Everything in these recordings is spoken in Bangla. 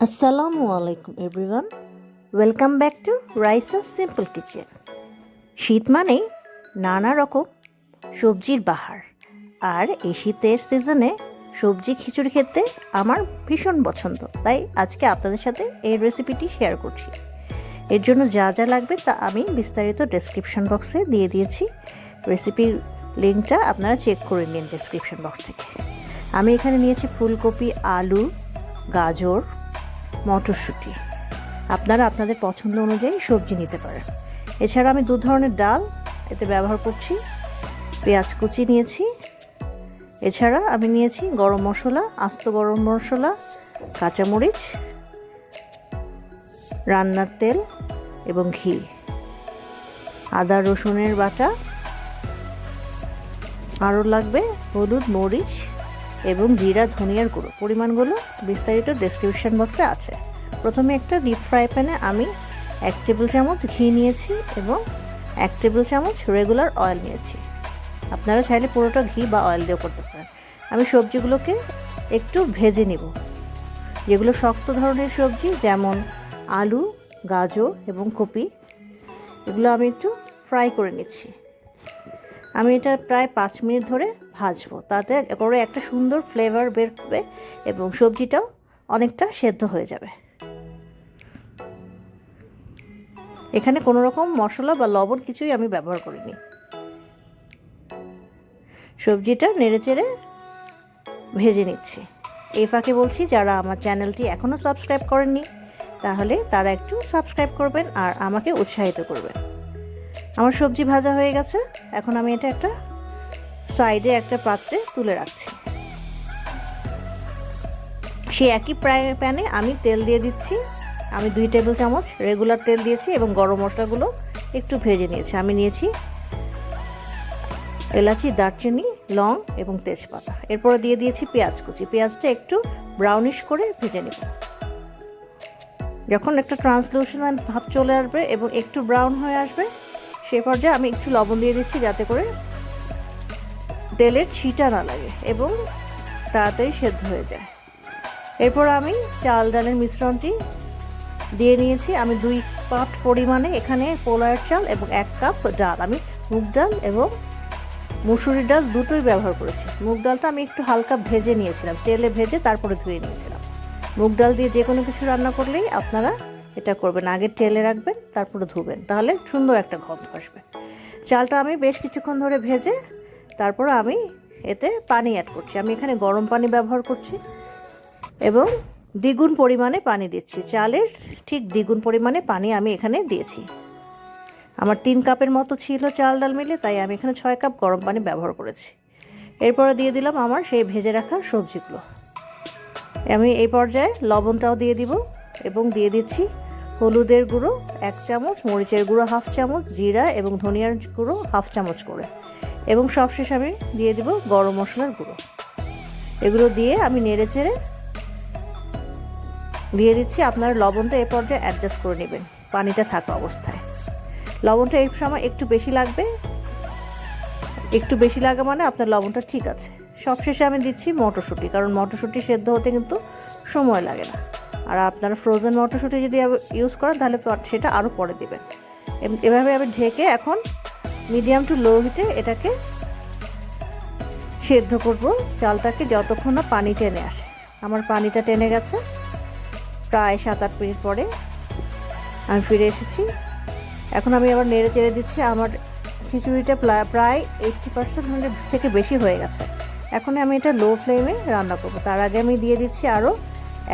আসসালামু আলাইকুম everyone, welcome back to Raisa's simple kitchen. শীত মানেই নানা রকম সবজির বাহার, আর এই শীতের সিজনে সবজি খিচুড়ি খেতে আমার ভীষণ পছন্দ। তাই আজকে আপনাদের সাথে এই রেসিপিটি শেয়ার করছি। এর জন্য যা যা লাগবে তা আমি বিস্তারিত ডেসক্রিপশন বক্সে দিয়ে দিয়েছি। রেসিপির লিঙ্কটা আপনারা চেক করে নিন ডেসক্রিপশন বক্স থেকে। আমি এখানে নিয়েছি ফুলকপি, আলু, গাজর, মটরশুঁটি। আপনারা আপনাদের পছন্দ অনুযায়ী সবজি নিতে পারেন। এছাড়া আমি 2 ধরনের ডাল এতে ব্যবহার করছি। পেঁয়াজ কুচি নিয়েছি। এছাড়া আমি নিয়েছি গরম মশলা, আস্ত গরম মশলা, কাঁচামরিচ, রান্নার তেল এবং ঘি, আদা রসুনের বাটা, আরও লাগবে হলুদ, মরিচ এবং জিরা ধনিয়ার গুঁড়ো। পরিমাণগুলো বিস্তারিত ডেসক্রিপশন বক্সে আছে। প্রথমে একটা ডিপ ফ্রাই প্যানে আমি 1 টেবিল চামচ ঘি নিয়েছি এবং 1 টেবিল চামচ রেগুলার অয়েল নিয়েছি। আপনারা চাইলে পুরোটা ঘি বা অয়েল দিয়েও করতে পারেন। আমি সবজিগুলোকে একটু ভেজে নিব। যেগুলো শক্ত ধরনের সবজি যেমন আলু, গাজর এবং কপি, এগুলো আমি একটু ফ্রাই করে নিচ্ছি। আমি এটা প্রায় 5 মিনিট ধরে ভাজবো, তাতে করে একটা সুন্দর ফ্লেভার বের হবে এবং সবজিটাও অনেকটা সেদ্ধ হয়ে যাবে। এখানে কোনো রকম মশলা বা লবণ কিছুই আমি ব্যবহার করিনি। সবজিটা নেড়েচেড়ে ভেজে নিচ্ছি। এই ফাঁকে বলছি, যারা আমার চ্যানেলটি এখনও সাবস্ক্রাইব করেননি তাহলে তারা একটু সাবস্ক্রাইব করবেন আর আমাকে উৎসাহিত করবেন। আমার সবজি ভাজা হয়ে গেছে। এখন আমি এটা একটা সাইডে একটা পাত্রে তুলে রাখছি। সেই একই প্যানে আমি তেল দিয়ে দিচ্ছি। আমি 2 টেবিল চামচ রেগুলার তেল দিয়েছি এবং গরম মশলাগুলো একটু ভেজে নিয়েছি। আমি নিয়েছি এলাচি, দারচিনি, লং এবং তেজপাতা। এরপরে দিয়ে দিয়েছি পেঁয়াজ কুচি। পেঁয়াজটা একটু ব্রাউনিশ করে ভেজে নেব। যখন একটা ট্রান্সলুসেন্ট ভাব চলে আসবে এবং একটু ব্রাউন হয়ে আসবে, সে পর্যায়ে আমি একটু লবণ দিয়ে দিচ্ছি যাতে করে তেলের ছিটা না লাগে এবং তাড়াতাড়ি সেদ্ধ হয়ে যায়। এরপর আমি চাল ডালের মিশ্রণটি দিয়ে নিয়েছি। আমি 2 কাপ পরিমাণে এখানে পোলাওয়ের চাল এবং 1 কাপ ডাল, আমি মুগ ডাল এবং মুসুরির ডাল দুটোই ব্যবহার করেছি। মুগ ডালটা আমি একটু হালকা ভেজে নিয়েছিলাম, তেলে ভেজে তারপরে ধুয়ে নিয়েছিলাম। মুগ ডাল দিয়ে যে কোনো কিছু রান্না করলেই আপনারা এটা করবেন, আগে তেলে রাখবেন তারপরে ধুবেন, তাহলে সুন্দর একটা গন্ধ আসবে। চালটা আমি বেশ কিছুক্ষণ ধরে ভেজে তারপর আমি এতে পানি অ্যাড করছি। আমি এখানে গরম পানি ব্যবহার করছি এবং দ্বিগুণ পরিমাণে পানি দিচ্ছি। চালের ঠিক দ্বিগুণ পরিমাণে পানি আমি এখানে দিয়েছি। আমার 3 কাপের মতো ছিল চাল ডাল মিলে, তাই আমি এখানে 6 কাপ গরম পানি ব্যবহার করেছি। এরপরে দিয়ে দিলাম আমার সেই ভেজে রাখা সবজিগুলো। আমি এই পর্যায়ে লবণটাও দিয়ে দিব এবং দিয়ে দিচ্ছি হলুদের গুঁড়ো 1 চামচ, মরিচের গুঁড়ো 1/2 চামচ, জিরা এবং ধনিয়ার গুঁড়ো 1/2 চামচ করে, এবং সবশেষে আমি দিয়ে দিব গরম মশলার গুঁড়ো। এগুলো দিয়ে আমি নেড়েচেড়ে দিয়ে দিচ্ছি। আপনার লবণটা এই পর্যায়ে অ্যাডজাস্ট করে নেবেন পানিটা থাকা অবস্থায়। লবণটা এই সময় একটু বেশি লাগবে, একটু বেশি লাগা মানে আপনার লবণটা ঠিক আছে। সবশেষে আমি দিচ্ছি মটরশুঁটি, কারণ মটরশুঁটি সেদ্ধ হতে কিন্তু সময় লাগে না। আর আপনারা ফ্রোজেন মটরশুঁটি যদি ইউজ করেন তাহলে সেটা আরও পরে দেবেন। এভাবে আমি ঢেকে এখন মিডিয়াম টু লো হিটে এটাকে সেদ্ধ করব, চালটাকে, যতক্ষণ না পানি টেনে আসে। আমার পানিটা টেনে গেছে। প্রায় 7-8 মিনিট পরে আমি ফিরে এসেছি। এখন আমি আবার নেড়ে চেড়ে দিচ্ছি। আমার খিচুড়িটা প্রায় 80% থেকে বেশি হয়ে গেছে। এখন আমি এটা লো ফ্লেমে রান্না করব। তার আগে আমি দিয়ে দিচ্ছি আরও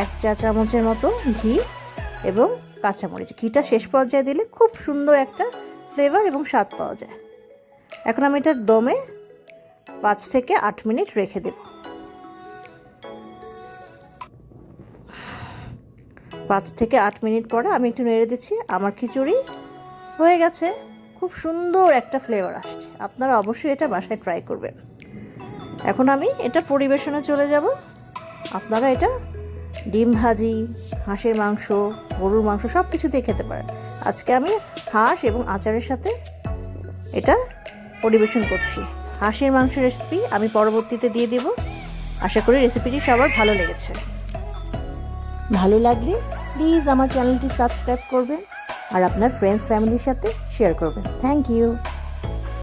1 চা চামচের মতো ঘি এবং কাঁচামরিচ। ঘিটা শেষ পর্যায়ে দিলে খুব সুন্দর একটা ফ্লেভার এবং স্বাদ পাওয়া যায়। এখন আমি এটা দমে 5 থেকে 8 মিনিট রেখে দেব। 5 থেকে 8 মিনিট পরে আমি একটু নেড়ে দিচ্ছি। আমার খিচুড়ি হয়ে গেছে। খুব সুন্দর একটা ফ্লেভার আসছে। আপনারা অবশ্যই এটা বাসায় ট্রাই করবেন। এখন আমি এটা পরিবেশনে চলে যাব। আপনারা এটা ডিম ভাজি, হাঁসের মাংস, গরুর মাংস সব কিছু দিয়ে খেতে পারেন। আজকে আমি হাঁস এবং আচারের সাথে এটা পরিবেশন করছি। হাঁসের মাংসের রেসিপি আমি পরবর্তীতে দিয়ে দেব। আশা করি রেসিপিটি সবার ভালো লেগেছে। ভালো লাগলে প্লিজ আমার চ্যানেলটি সাবস্ক্রাইব করবেন আর আপনার ফ্রেন্ডস ফ্যামিলির সাথে শেয়ার করবেন। Thank you.